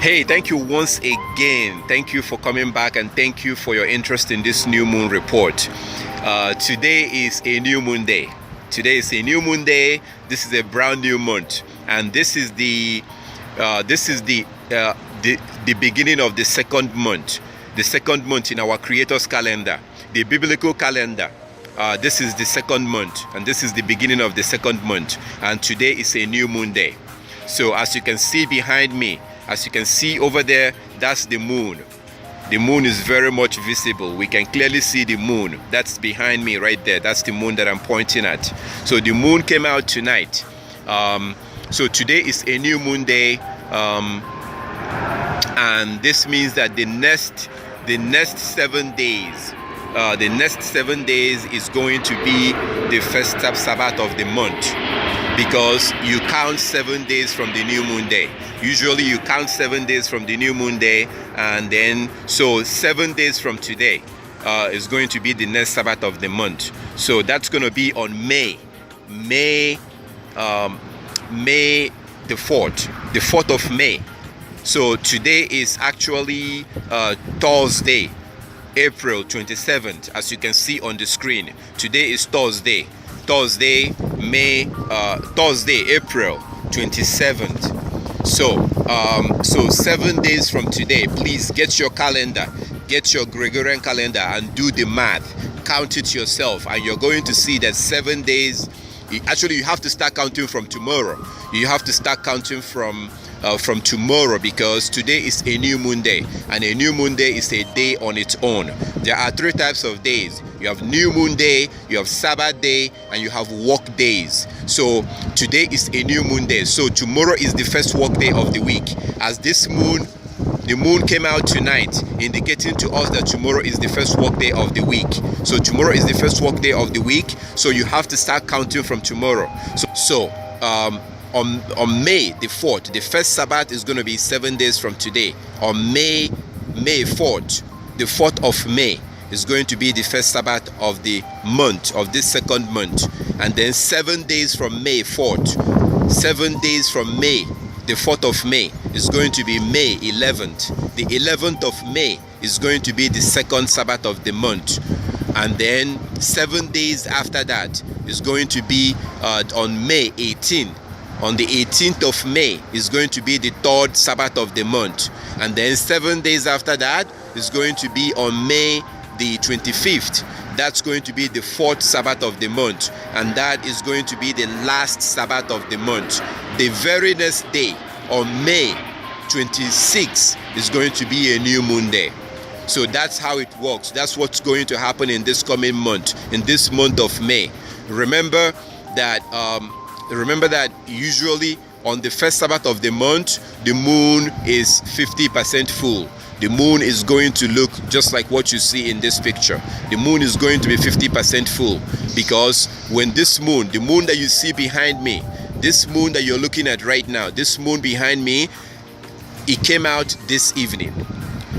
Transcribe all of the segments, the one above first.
Hey, thank you once again. Thank you for coming back, and thank you for your interest in this new moon report. Today is a new moon day. Today is a new moon day. This is a brand new month, and this is the beginning of the second month. The second month in our Creator's calendar, the biblical calendar. This is the second month, and this is the beginning of the second month. And today is a new moon day. So as you can see behind me, as you can see over there, that's the moon. The moon is very much visible. We can clearly see the moon. That's behind me right there. That's the moon that I'm pointing at. So the moon came out tonight. So today is a new moon day. And this means that the next 7 days, is going to be the first Sabbath of the month, because you count 7 days from the new moon day. Usually you count 7 days from the new moon day, and then so 7 days from today is going to be the next Sabbath of the month. So that's going to be on May the 4th of May. So today is actually Thursday, April 27th, as you can see on the screen. Today is Thursday, April 27th. So 7 days from today, please get your calendar, get your Gregorian calendar, and do the math. Count it yourself, and you're going to see that 7 days. Actually, you have to start counting from tomorrow. You have to start counting from tomorrow, because today is a new moon day, and a new moon day is a day on its own. There are 3 types of days. You have new moon day, you have Sabbath day, and you have work days. So today is a new moon day. So tomorrow is the first work day of the week. As the moon came out tonight, indicating to us that tomorrow is the first work day of the week. So tomorrow is the first work day of the week. So you have to start counting from tomorrow. On May the 4th, the first Sabbath is going to be 7 days from today. On May 4th, the 4th of May is going to be the first Sabbath of the month, of this second month. And then 7 days from May 4th, 7 days from May, the 4th of May, is going to be May 11th. The 11th of May is going to be the second Sabbath of the month. And then 7 days after that is going to be on May 18th. On the 18th of May is going to be the third Sabbath of the month. And then 7 days after that is going to be on May the 25th. That's going to be the fourth Sabbath of the month. And that is going to be the last Sabbath of the month. The very next day, on May 26th, is going to be a new moon day. So that's how it works. That's what's going to happen in this coming month, in this month of May. Remember that usually on the first Sabbath of the month, the moon is 50% full. The moon is going to look just like what you see in this picture. The moon is going to be 50% full, because when this moon, the moon that you see behind me, this moon that you're looking at right now, this moon behind me, it came out this evening.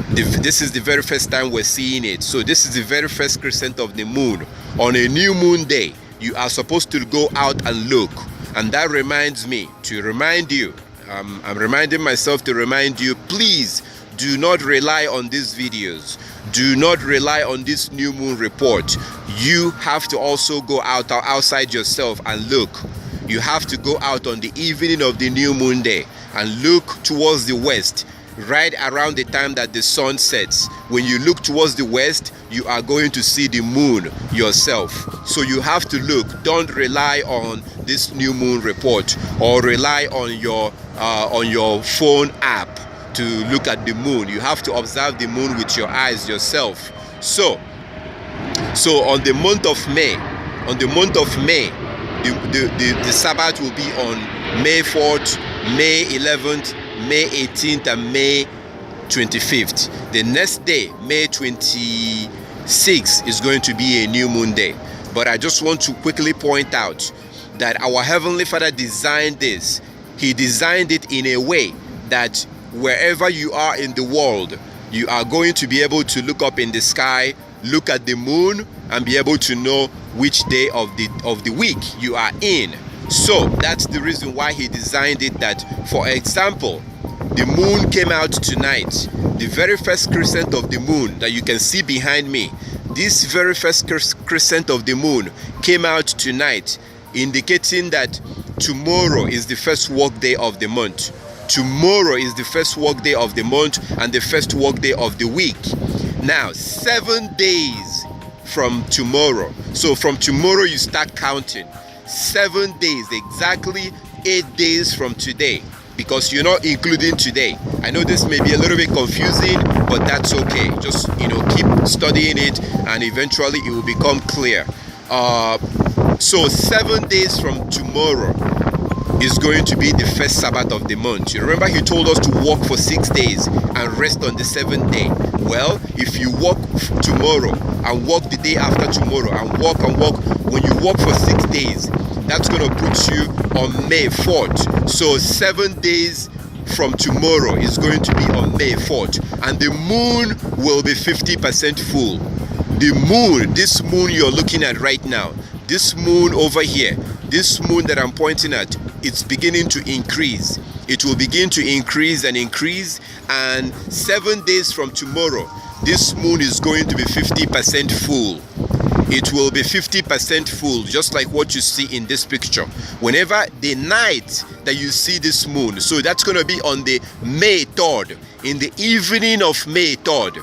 This is the very first time we're seeing it. So this is the very first crescent of the moon. On a new moon day, you are supposed to go out and look. And that reminds me to remind you, I'm reminding myself to remind you, please do not rely on these videos. Do not rely on this new moon report. You have to also go outside yourself and look. You have to go out on the evening of the new moon day and look towards the west, right around the time that the sun sets. When you look towards the west, you are going to see the moon yourself. So you have to look. Don't rely on this new moon report, or rely on your phone app to look at the moon. You have to observe the moon with your eyes yourself. So on the month of May, the Sabbath will be on May 4th, May 11th, May 18th, and May 25th. The next day, May 26th, is going to be a new moon day. But I just want to quickly point out that our Heavenly Father designed this. He designed it in a way that wherever you are in the world, you are going to be able to look up in the sky, look at the moon, and be able to know which day of the week you are in. So that's the reason why he designed it, that, for example, The moon came out tonight. The very first crescent of the moon that you can see behind me, this very first crescent of the moon came out tonight, indicating that tomorrow is the first work day of the month. Tomorrow is the first work day of the month and the first work day of the week. Now, 7 days from tomorrow. So from tomorrow you start counting. 7 days, exactly 8 days from today, because you're not including today. I know this may be a little bit confusing, but that's okay. Just, keep studying it and eventually it will become clear. So 7 days from tomorrow is going to be the first Sabbath of the month. You remember he told us to work for 6 days and rest on the 7th day. Well, if you work tomorrow and work the day after tomorrow and work, when you work for 6 days, that's going to put you on May 4th. So 7 days from tomorrow is going to be on May 4th. And the moon will be 50% full. The moon, this moon you're looking at right now, this moon over here, this moon that I'm pointing at, it's beginning to increase. It will begin to increase and increase. And 7 days from tomorrow, this moon is going to be 50% full. It will be 50% full, just like what you see in this picture. Whenever the night that you see this moon, so that's going to be on the May 3rd, in the evening of May 3rd.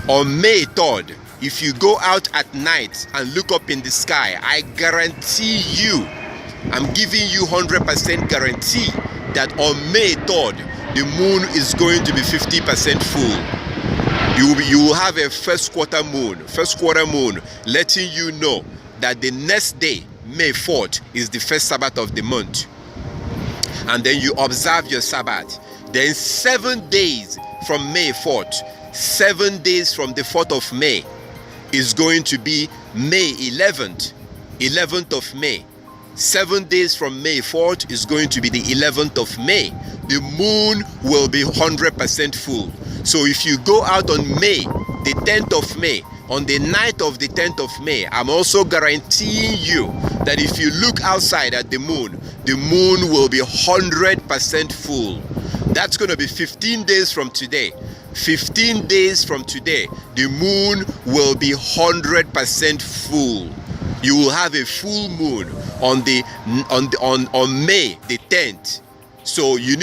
On May 3rd, if you go out at night and look up in the sky, I guarantee you, I'm giving you 100% guarantee that on May 3rd, the moon is going to be 50% full. You will have a first quarter moon, letting you know that the next day, May 4th, is the first Sabbath of the month. And then you observe your Sabbath. Then 7 days from May 4th, 7 days from the 4th of May, is going to be May 11th, 11th of May. 7 days from May 4th is going to be the 11th of May. The moon will be 100% full. So if you go out on May, the 10th of May, on the night of the 10th of May, I'm also guaranteeing you that if you look outside at the moon will be 100% full. That's going to be 15 days from today. 15 days from today, the moon will be 100% full. You will have a full moon on May the 10th. So you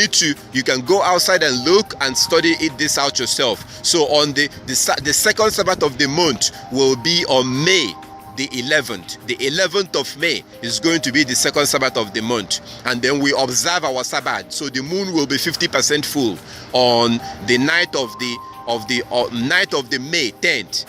can go outside and look and study this out yourself. So on the second Sabbath of the month will be on May the 11th. The 11th of May is going to be the second Sabbath of the month. And then we observe our Sabbath. So the moon will be 50% full on the night of the May 10th.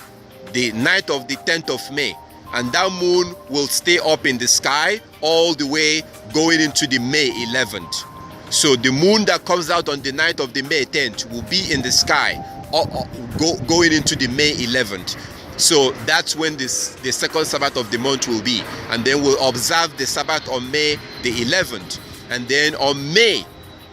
The night of the 10th of May. And that moon will stay up in the sky all the way going into the May 11th. So the moon that comes out on the night of the May 10th will be in the sky going into the May 11th. So that's when the second Sabbath of the month will be. And then we'll observe the Sabbath on May the 11th. And then on May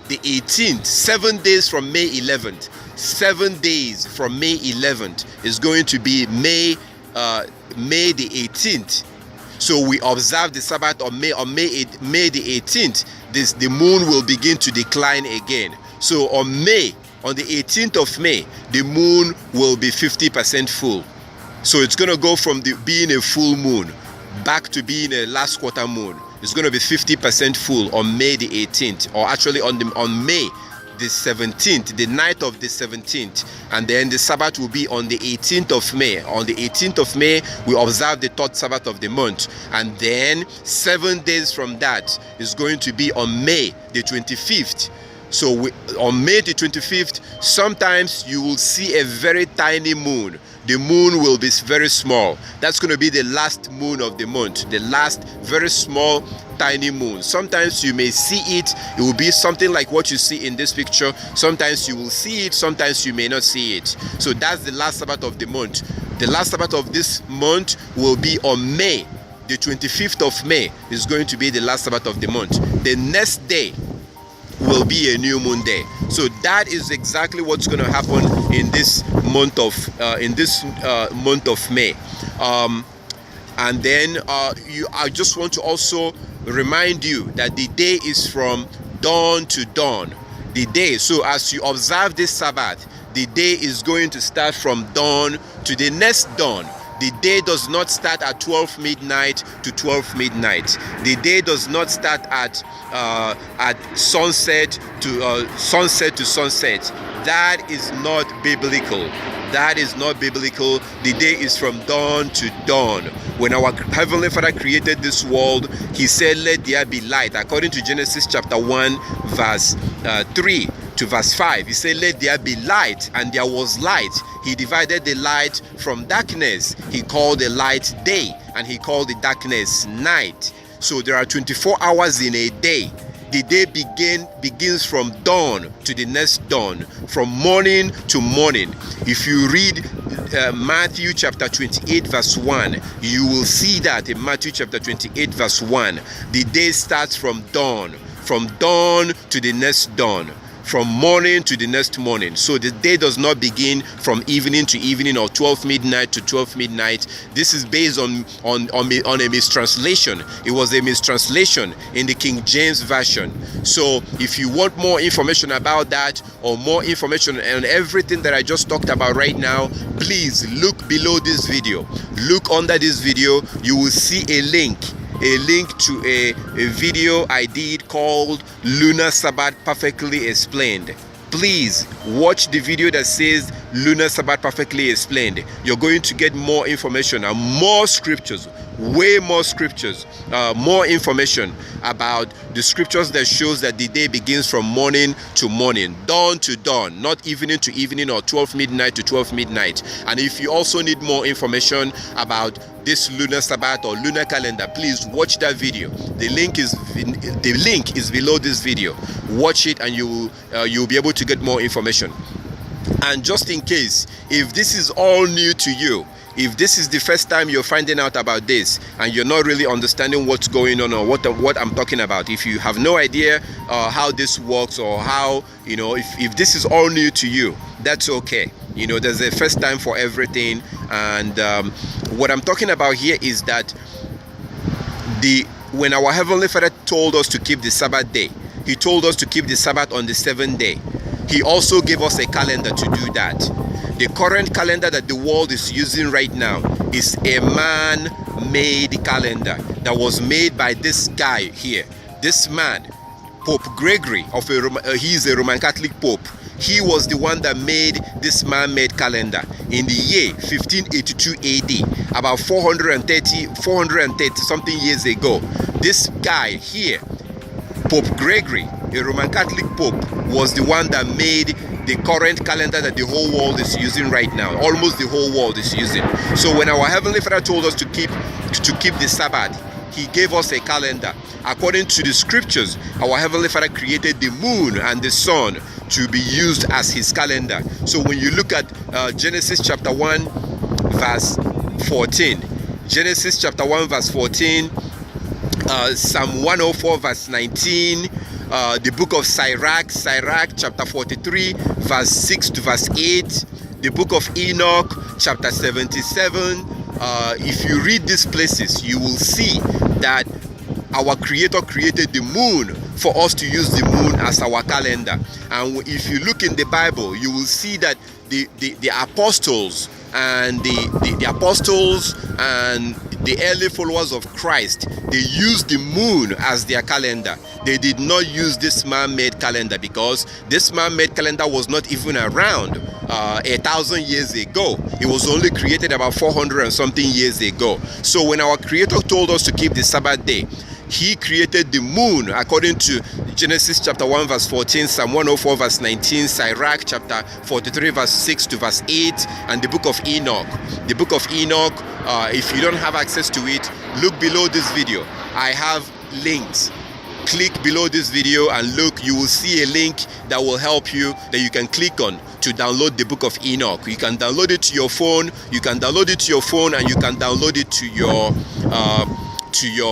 the 18th, 7 days from May 11th, 7 days from May 11th is going to be May the 18th. So we observe the Sabbath on May the 18th. The moon will begin to decline again. So on the 18th of May, the moon will be 50% full. So it's going to go from being a full moon back to being a last quarter moon. It's going to be 50% full on May the 18th, or actually on May the 17th, the night of the 17th. And then the Sabbath will be on the 18th of May. On the 18th of May, we observe the third Sabbath of the month. And then 7 days from that is going to be on May the 25th. So on May the 25th, sometimes you will see a very tiny moon. The moon will be very small. That's going to be the last moon of the month, the last very small tiny moon. Sometimes you may see it. It will be something like what you see in this picture. Sometimes you will see it, sometimes you may not see it. So that's the last Sabbath of the month. The last Sabbath of this month will be on May. The 25th of May is going to be the last Sabbath of the month. The next day will be a new moon day. So that is exactly what's going to happen in this month of May. And then I just want to also remind you that the day is from dawn to dawn. The day. So as you observe this Sabbath, the day is going to start from dawn to the next dawn. The day does not start at 12 midnight to 12 midnight. The day does not start at sunset to sunset. That is not biblical. That is not biblical. The day is from dawn to dawn. When our Heavenly Father created this world, He said, "Let there be light." According to Genesis chapter 1, verse 3 to verse 5, He said, "Let there be light," and there was light. He divided the light from darkness. He called the light day, and He called the darkness night. So there are 24 hours in a day. The day begins from dawn to the next dawn, from morning to morning. If you read Matthew chapter 28 verse 1, you will see that in Matthew chapter 28 verse 1, the day starts from dawn to the next dawn, from morning to the next morning. So the day does not begin from evening to evening or 12 midnight to 12 midnight. This is based on a mistranslation. It was a mistranslation in the King James Version. So if you want more information about that, or more information on everything that I just talked about right now, please look below this video. Look under this video. You will see a link to a video I did called Lunar Sabbath Perfectly Explained. Please watch the video that says Lunar Sabbath Perfectly Explained. You're going to get more information and more scriptures, way more scriptures, more information about the scriptures that shows that the day begins from morning to morning, dawn to dawn, not evening to evening or 12 midnight to 12 midnight. And if you also need more information about this lunar Sabbath or lunar calendar, please watch that video. The link is below this video. Watch it and you'll be able to get more information. And just in case, if this is all new to you, if this is the first time you're finding out about this and you're not really understanding what's going on or what I'm talking about, if you have no idea how this works, or how, if this is all new to you, that's okay. There's a first time for everything. And what I'm talking about here is that when our Heavenly Father told us to keep the Sabbath day, He told us to keep the Sabbath on the seventh day. He also gave us a calendar to do that. The current calendar that the world is using right now is a man-made calendar that was made by this guy here. This man, Pope Gregory, he's a Roman Catholic Pope. He was the one that made this man-made calendar in the year 1582 AD, about 430 something years ago. This guy here, Pope Gregory, a Roman Catholic Pope, was the one that made the current calendar that the whole world is using right now. Almost the whole world is using. So when our Heavenly Father told us to keep the Sabbath, He gave us a calendar. According to the scriptures, our Heavenly Father created the moon and the sun to be used as His calendar. So when you look at Genesis chapter 1 verse 14, Genesis chapter 1 verse 14, Psalm 104 verse 19, the book of Sirach chapter 43 verse 6 to verse 8, the book of Enoch chapter 77. If you read these places, you will see that our Creator created the moon for us to use the moon as our calendar. And if you look in the Bible, you will see that the apostles and the apostles and the early followers of Christ, they used the moon as their calendar. They did not use this man-made calendar, because this man-made calendar was not even around 1,000 years ago. It was only created about 400 and something years ago. So when our Creator told us to keep the Sabbath day, He created the moon according to Genesis chapter 1 verse 14, Psalm 104 verse 19, Sirach chapter 43 verse 6 to verse 8, and the book of Enoch. The book of Enoch, if you don't have access to it, look below this video. I have links. Click below this video and look. You will see a link that will help you, that you can click on to download the book of Enoch. You can download it to your phone. You can download it to your phone, and you can download it to your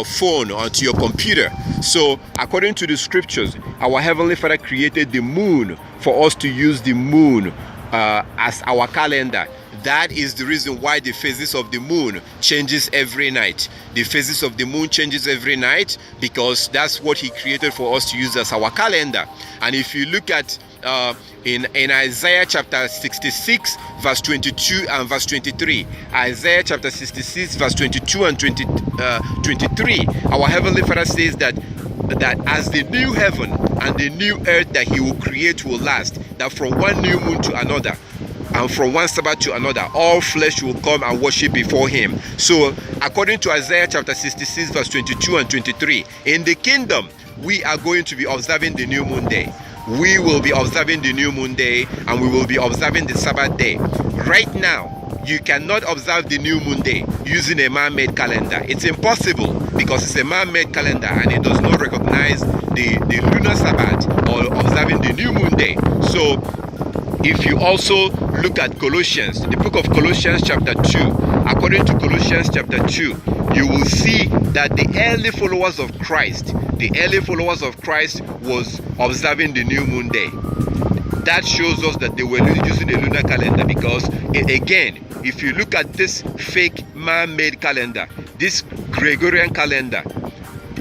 phone or to your computer. So according to the scriptures, our Heavenly Father created the moon for us to use the moon as our calendar. That is the reason why the phases of the moon changes every night. The phases of the moon changes every night because that's what he created for us to use as our calendar. And if you look at in Isaiah chapter 66 verse 22 and verse 23, Isaiah chapter 66 verse 22 and 23, our Heavenly Father says that as the new heaven and the new earth that he will create will last, that from one new moon to another and from one Sabbath to another, all flesh will come and worship before him. So according to Isaiah chapter 66 verse 22 and 23, in the kingdom we are going to be observing the new moon day. We will be observing the new moon day, and we will be observing the Sabbath day. Right now, you cannot observe the new moon day using a man-made calendar. It's impossible because it's a man-made calendar and it does not recognize the lunar Sabbath or observing the new moon day. So if you also look at Colossians, the book of Colossians chapter 2, according to Colossians chapter 2, you will see that the early followers of Christ was observing the new moon day. That shows us that they were using a lunar calendar because, again, if you look at this fake man-made calendar, this Gregorian calendar,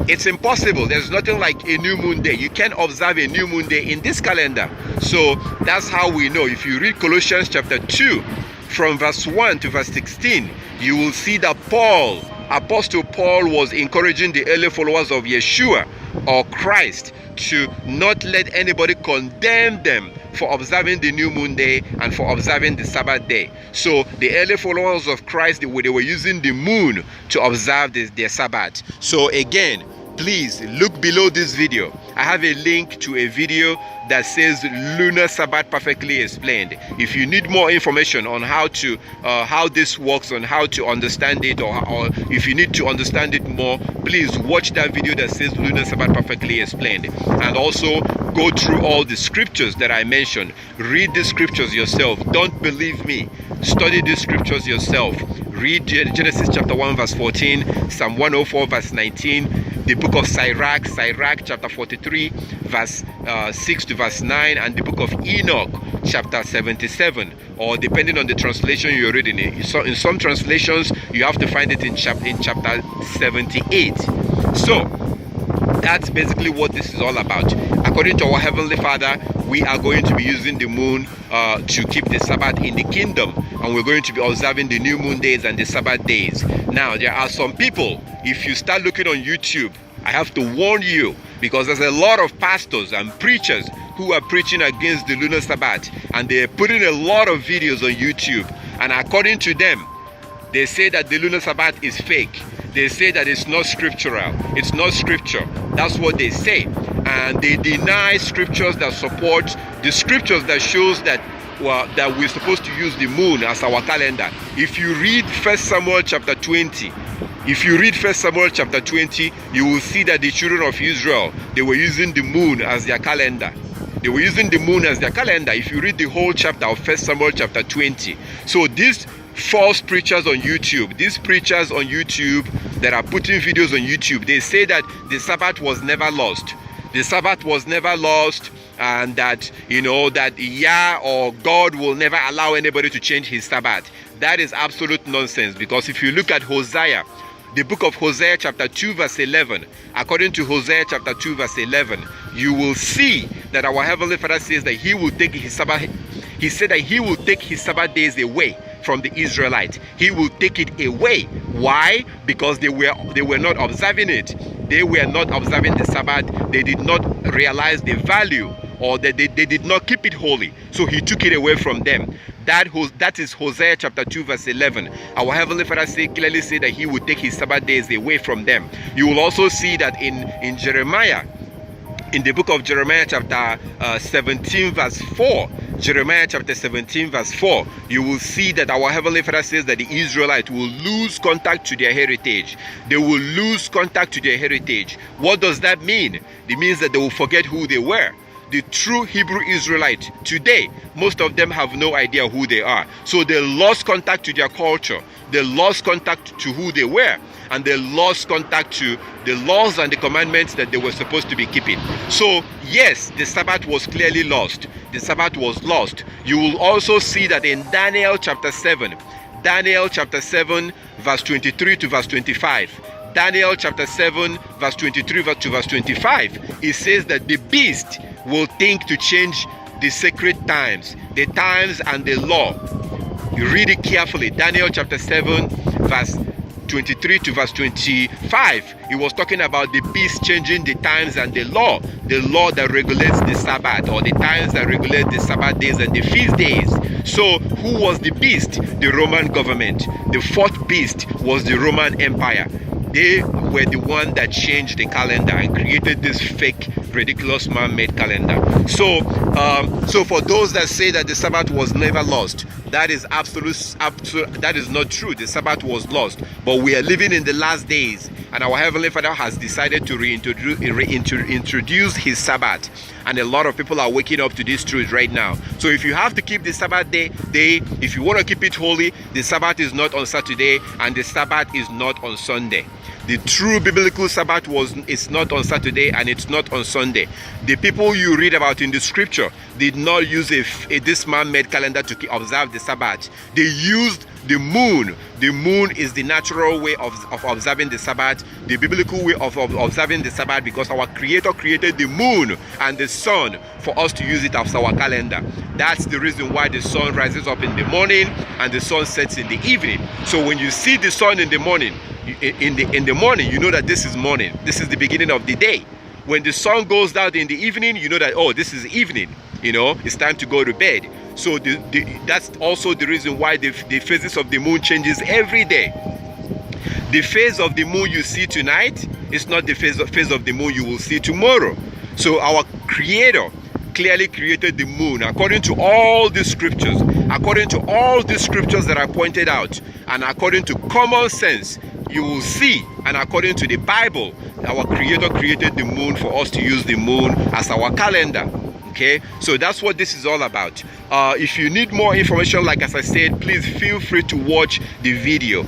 it's impossible. There's nothing like a new moon day. You can't observe a new moon day in this calendar. So that's how we know. If you read Colossians chapter 2 from verse 1 to verse 16, you will see that Apostle Paul was encouraging the early followers of Yeshua or Christ to not let anybody condemn them for observing the new moon day and for observing the Sabbath day. So the early followers of Christ, they were using the moon to observe their Sabbath. So again, please look below this video. I have a link to a video that says Lunar Sabbath perfectly explained. If you need more information on how this works, on how to understand it, or if you need to understand it more, please watch that video that says Lunar Sabbath perfectly explained. And also go through all the scriptures that I mentioned. Read the scriptures yourself. Don't believe me. Study the scriptures yourself. Read Genesis chapter 1 verse 14, Psalm 104 verse 19, the book of Sirach chapter 43 verse 6 to verse 9, and the book of Enoch chapter 77, or depending on the translation you're reading. In some translations you have to find it in chapter 78. So that's basically what this is all about. According to our Heavenly Father, we are going to be using the moon to keep the Sabbath in the kingdom, and we're going to be observing the new moon days and the Sabbath days. Now, there are some people, if you start looking on YouTube, I have to warn you, because there's a lot of pastors and preachers who are preaching against the lunar Sabbath, and they're putting a lot of videos on YouTube, and according to them, they say that the lunar Sabbath is fake. They say that it's not scriptural. It's not scripture. That's what they say. And they deny scriptures that support the scriptures that shows that we're supposed to use the moon as our calendar. If you read First Samuel chapter 20, you will see that the children of Israel, they were using the moon as their calendar. If you read the whole chapter of First Samuel chapter 20. So these false preachers on YouTube, that are putting videos on YouTube, they say that the Sabbath was never lost. And that, that Yah or God will never allow anybody to change his Sabbath. That is absolute nonsense, because if you look at Hosea, the book of Hosea chapter 2 verse 11, according to Hosea chapter 2 verse 11, you will see that our Heavenly Father says that he will take his Sabbath. He said that he will take his Sabbath days away from the Israelites. He will take it away. Why? Because they were not observing it. They were not observing the Sabbath. They did not realize the value, or that they did not keep it holy. So he took it away from them. That is Hosea chapter 2 verse 11. Our Heavenly Father clearly said that he would take his Sabbath days away from them. You will also see that in Jeremiah, in the book of Jeremiah chapter 17 verse 4, Jeremiah chapter 17 verse 4, you will see that our Heavenly Father says that the Israelites will lose contact to their heritage. They will lose contact to their heritage. What does that mean? It means that they will forget who they were. the true Hebrew Israelite today, most of them have no idea who they are. So they lost contact to their culture. They lost contact to who they were. And they lost contact to the laws and the commandments that they were supposed to be keeping. So yes, the Sabbath was clearly lost. The Sabbath was lost. You will also see that in Daniel chapter 7, verse 23 to verse 25. Daniel chapter 7, verse 23 to verse 25. It says that the beast will think to change the sacred times, the times and the law. You read it carefully. Daniel chapter 7, verse 23 to verse 25. It was talking about the beast changing the times and the law that regulates the Sabbath, or the times that regulate the Sabbath days and the feast days. So who was the beast? The Roman government. The fourth beast was the Roman Empire. They were the one that changed the calendar and created this fake, ridiculous man-made calendar. So for those that say that the Sabbath was never lost, that is that is not true. The Sabbath was lost, but we are living in the last days, and our Heavenly Father has decided to reintroduce His Sabbath, and a lot of people are waking up to this truth right now. So if you have to keep the Sabbath day, if you want to keep it holy, the Sabbath is not on Saturday, and the Sabbath is not on Sunday. The true biblical Sabbath it's not on Saturday and it's not on Sunday. The people you read about in the scripture did not use this man-made calendar to observe the Sabbath. They used the moon. The moon is the natural way of observing the Sabbath, the biblical way of observing the Sabbath, because our Creator created the moon and the sun for us to use it as our calendar. That's the reason why the sun rises up in the morning and the sun sets in the evening. So when you see the sun in the morning, in the morning, you know that this is morning. This is the beginning of the day. When the sun goes down in the evening, you know that, oh, this is evening. You know, it's time to go to bed. So that's also the reason why the phases of the moon changes every day. The phase of the moon you see tonight is not the phase of the moon you will see tomorrow. So our Creator clearly created the moon according to all the scriptures, that I pointed out, and according to common sense. You will see, and according to the Bible, our Creator created the moon for us to use the moon as our calendar. Okay, so that's what this is all about. If you need more information, like as I said, please feel free to watch the video.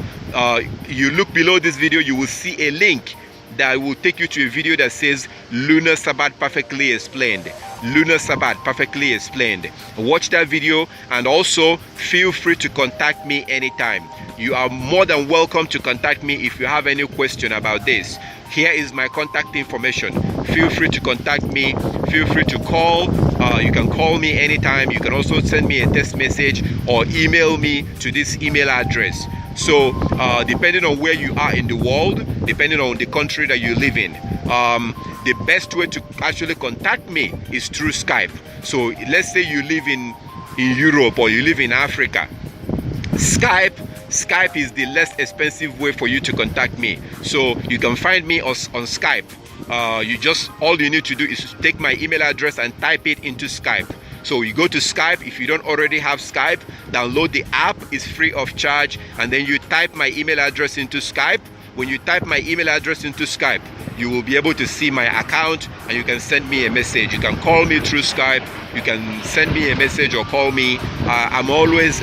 You look below this video, you will see a link that will take you to a video that says Lunar Sabbath Perfectly Explained. Lunar Sabbath Perfectly Explained. Watch that video, and also feel free to contact me anytime. You are more than welcome to contact me if you have any question about this. Here is my contact information. Feel free to contact me. Feel free to call. You can call me anytime. You can also send me a text message or email me to this email address. So depending on where you are in the world, depending on the country that you live in, the best way to actually contact me is through Skype. So let's say you live in Europe or you live in Africa. Skype is the less expensive way for you to contact me. So you can find me on Skype. All you need to do is to take my email address and type it into Skype. So you go to Skype. If you don't already have Skype, download the app. It's free of charge, and then you type my email address into Skype. When you type my email address into Skype, you will be able to see my account, and you can send me a message. You can call me through Skype. You can send me a message or call me. I'm always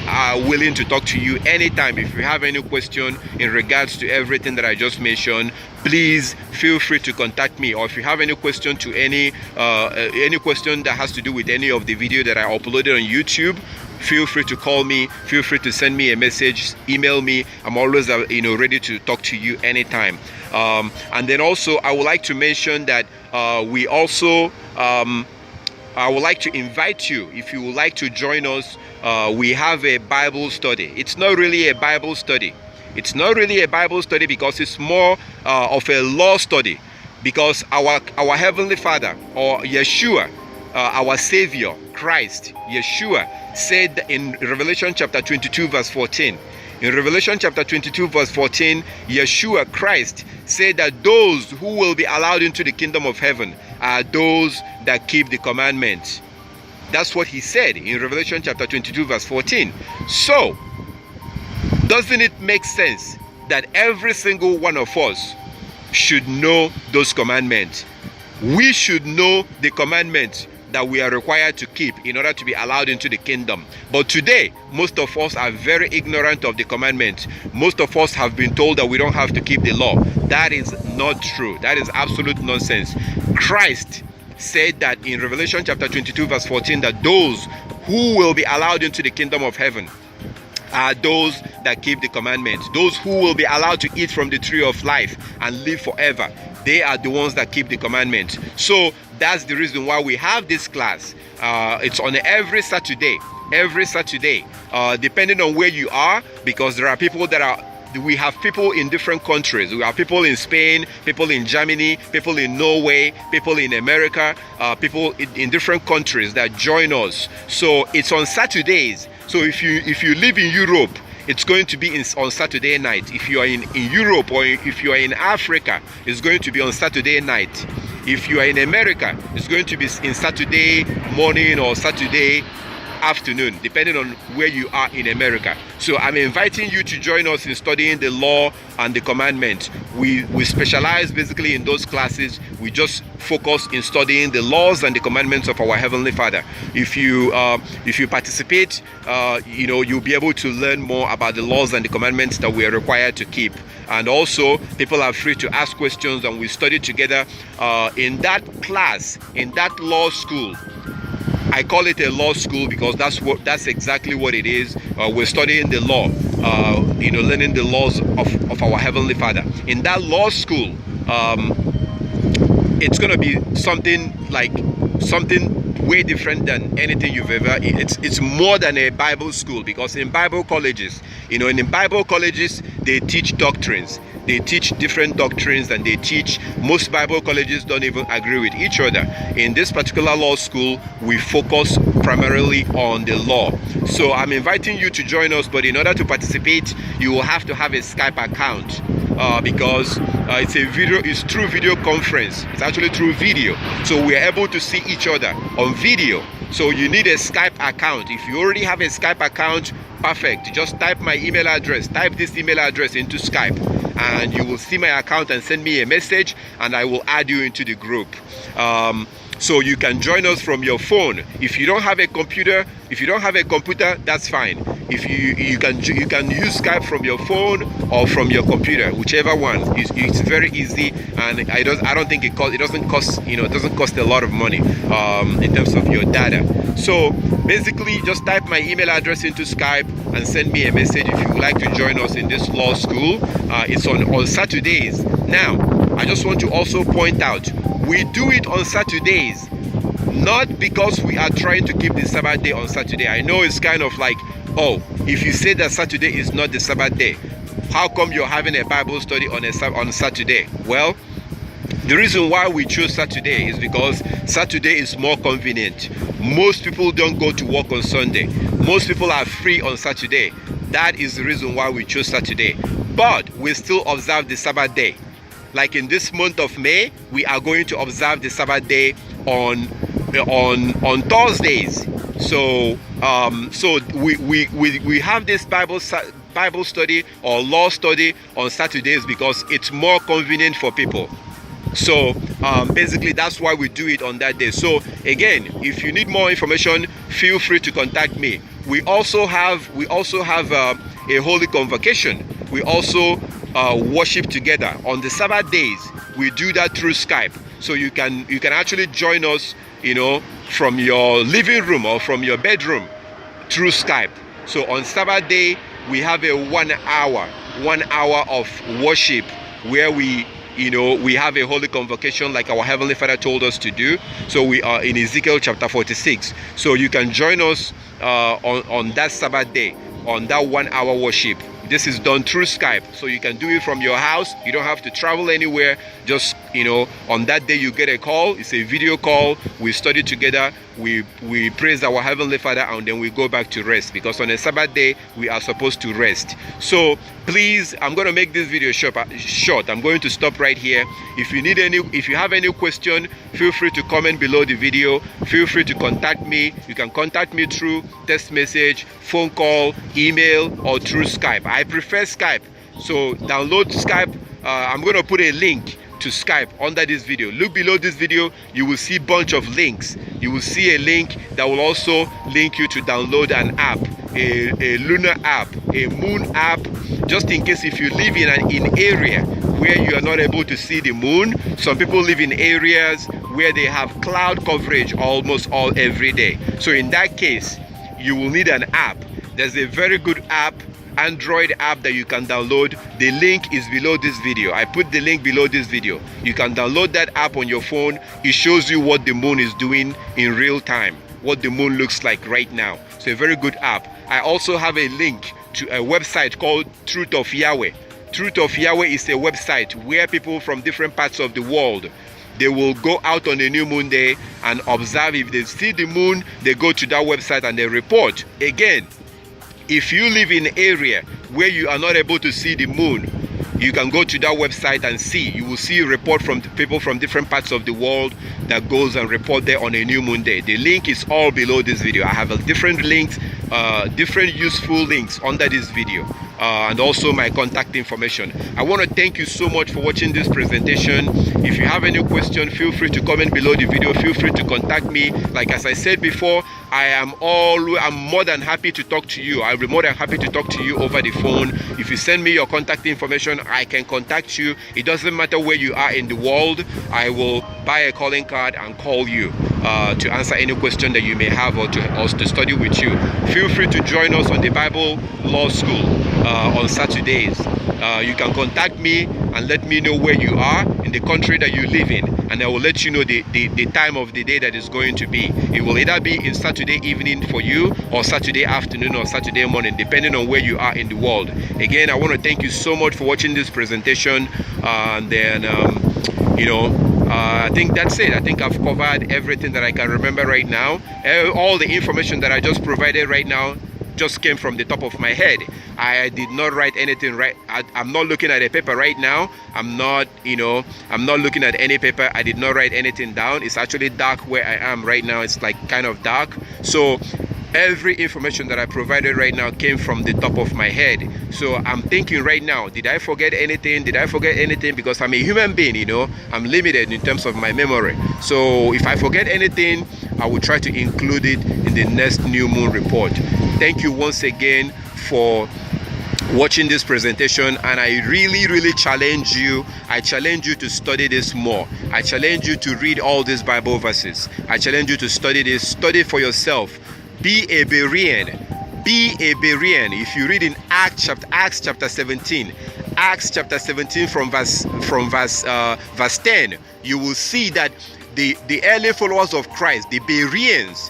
willing to talk to you anytime. If you have any question in regards to everything that I just mentioned, please feel free to contact me. Or if you have any question to any question that has to do with any of the video that I uploaded on YouTube, feel free to call me, feel free to send me a message, email me. I'm always ready to talk to you anytime. And then also I would like to mention that I would like to invite you, if you would like to join us, we have a Bible study. It's not really a Bible study. It's not really a Bible study because it's more of a law study, because our Heavenly Father, or Yeshua, our Savior, Christ, Yeshua, said in Revelation chapter 22 verse 14. In Revelation chapter 22 verse 14, Yeshua, Christ, said that those who will be allowed into the kingdom of heaven are those that keep the commandments. That's what he said in Revelation chapter 22 verse 14. So, doesn't it make sense that every single one of us should know those commandments? We should know the commandments that we are required to keep in order to be allowed into the kingdom. But today, most of us are very ignorant of the commandment. Most of us have been told that we don't have to keep the law. That is not true. That is absolute nonsense. Christ said that in Revelation chapter 22 verse 14 that those who will be allowed into the kingdom of heaven are those that keep the commandments. Those who will be allowed to eat from the tree of life and live forever, they are the ones that keep the commandments. So that's the reason why we have this class. It's on every Saturday, depending on where you are, because there are people we have people in different countries. We have people in Spain, people in Germany, people in Norway, people in America, people in different countries that join us. So it's on Saturdays. So if you live in Europe, it's going to be on Saturday night. If you are in Europe, or if you are in Africa, it's going to be on Saturday night. If you are in America, it's going to be in Saturday morning or Saturday afternoon, depending on where you are in America. So I'm inviting you to join us in studying the law and the commandments. We specialize basically in those classes. We just focus in studying the laws and the commandments of our Heavenly Father. If you participate, you'll be able to learn more about the laws and the commandments that we are required to keep. And also, people are free to ask questions, and we study together in that class, in that law school. I call it a law school because that's exactly what it is. We're studying the law, learning the laws of our Heavenly Father. In that law school, it's going to be something way different than anything you've ever. It's more than a Bible school, because in Bible colleges, they teach doctrines. They teach different doctrines, and most Bible colleges don't even agree with each other. In this particular law school, we focus primarily on the law. So I'm inviting you to join us, but in order to participate, you will have to have a Skype account, because it's through video conference. It's actually through video. So we're able to see each other on video. So you need a Skype account. If you already have a Skype account, perfect. Just type my email address, type this email address into Skype, and you will see my account and send me a message, and I will add you into the group. So you can join us from your phone. If you don't have a computer, that's fine. If you can use Skype from your phone or from your computer, whichever one. It's very easy, and I don't think it doesn't cost a lot of money in terms of your data. So basically, just type my email address into Skype and send me a message if you would like to join us in this law school. It's on Saturdays. Now, I just want to also point out, we do it on Saturdays, not because we are trying to keep the Sabbath day on Saturday. I know it's kind of like, if you say that Saturday is not the Sabbath day, how come you're having a Bible study on Saturday? Well, the reason why we chose Saturday is because Saturday is more convenient. Most people don't go to work on Sunday. Most people are free on Saturday. That is the reason why we chose Saturday. But we still observe the Sabbath day. Like in this month of May, we are going to observe the Sabbath day on Thursdays. So we have this Bible study or law study on Saturdays because it's more convenient for people. So basically, that's why we do it on that day. So again, if you need more information, feel free to contact me. We also have a holy convocation. We also worship together on the Sabbath days. We do that through Skype. So you can actually join us, from your living room or from your bedroom through Skype. So on Sabbath day, we have a 1 hour of worship where we have a holy convocation like our Heavenly Father told us to do. So we are in Ezekiel chapter 46. So you can join us on that Sabbath day, on that 1 hour worship. This is done through Skype, so you can do it from your house. You don't have to travel anywhere. Just, on that day you get a call. It's a video call. We study together. We praise our Heavenly Father, and then we go back to rest, because on a Sabbath day we are supposed to rest. So please, I'm going to make this video short. I'm going to stop right here. If you have any question, feel free to comment below the video. Feel free to contact me. You can contact me through text message, phone call, email, or through Skype. I prefer Skype. So download Skype. I'm going to put a link to Skype under this video. Look below this video, you will see a bunch of links. You will see a link that will also link you to download an app, a lunar app, a moon app, just in case if you live in an area where you are not able to see the moon. Some people live in areas where they have cloud coverage almost every day. So in that case, you will need an app. There's a very good app, Android app, that you can download. The link is below this video. I put the link below this video. You can download that app on your phone. It shows you what the moon is doing in real time, what the moon looks like right now. So a very good app. I also have a link to a website called Truth of Yahweh. Truth of Yahweh is a website where people from different parts of the world, they will go out on a new moon day and observe. If they see the moon, they go to that website and they report. Again, if you live in an area where you are not able to see the moon, you can go to that website and see. You will see a report from people from different parts of the world that goes and report there on a new moon day. The link is all below this video. I have a different links, different useful links under this video, and also my contact information. I want to thank you so much for watching this presentation. If you have any question, feel free to comment below the video. Feel free to contact me. Like as I said before, I'm more than happy to talk to you. I'll be more than happy to talk to you over the phone. If you send me your contact information, I can contact you. It doesn't matter where you are in the world. I will buy a calling card and call you to answer any question that you may have, or to study with you. Feel free to join us on the Bible Law School on Saturdays. You can contact me and let me know where you are in the country that you live in, and I will let you know the time of the day that is going to be. It will either be in Saturday evening for you, or Saturday afternoon, or Saturday morning, depending on where you are in the world. Again, I want to thank you so much for watching this presentation. And then I think that's it. I think I've covered everything that I can remember right now. All the information that I just provided right now just came from the top of my head. I did not write anything right. I'm not looking at a paper right now. I'm not looking at any paper. I did not write anything down. It's actually dark where I am right now. It's like kind of dark. So every information that I provided right now came from the top of my head. So I'm thinking right now, did I forget anything? Because I'm a human being, I'm limited in terms of my memory. So if I forget anything, I will try to include it in the next new moon report. Thank you once again for watching this presentation, and I really challenge you. I challenge you to study this more. I challenge you to read all these Bible verses. I challenge you to study this. Study for yourself. Be a Berean. Be a Berean. If you read in Acts chapter 17 from verse 10, you will see that the early followers of Christ, the Bereans,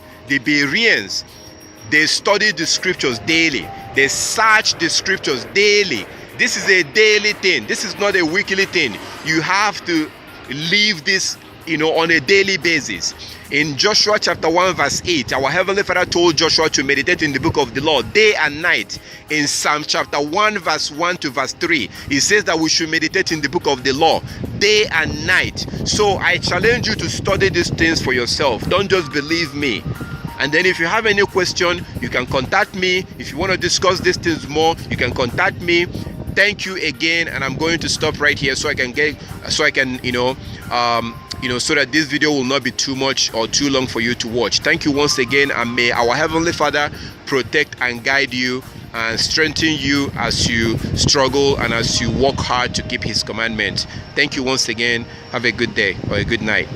they studied the scriptures daily. They searched the scriptures daily. This is a daily thing. This is not a weekly thing. You have to live this, on a daily basis. In Joshua chapter 1 verse 8, our Heavenly Father told Joshua to meditate in the book of the law day and night. In Psalm chapter 1 verse 1 to verse 3, he says that we should meditate in the book of the law day and night. So I challenge you to study these things for yourself. Don't just believe me. And then if you have any question, you can contact me. If you want to discuss these things more, you can contact me. Thank you again, and I'm going to stop right here so that this video will not be too much or too long for you to watch. Thank you once again, and may our Heavenly Father protect and guide you and strengthen you as you struggle and as you work hard to keep His commandments. Thank you once again. Have a good day or a good night.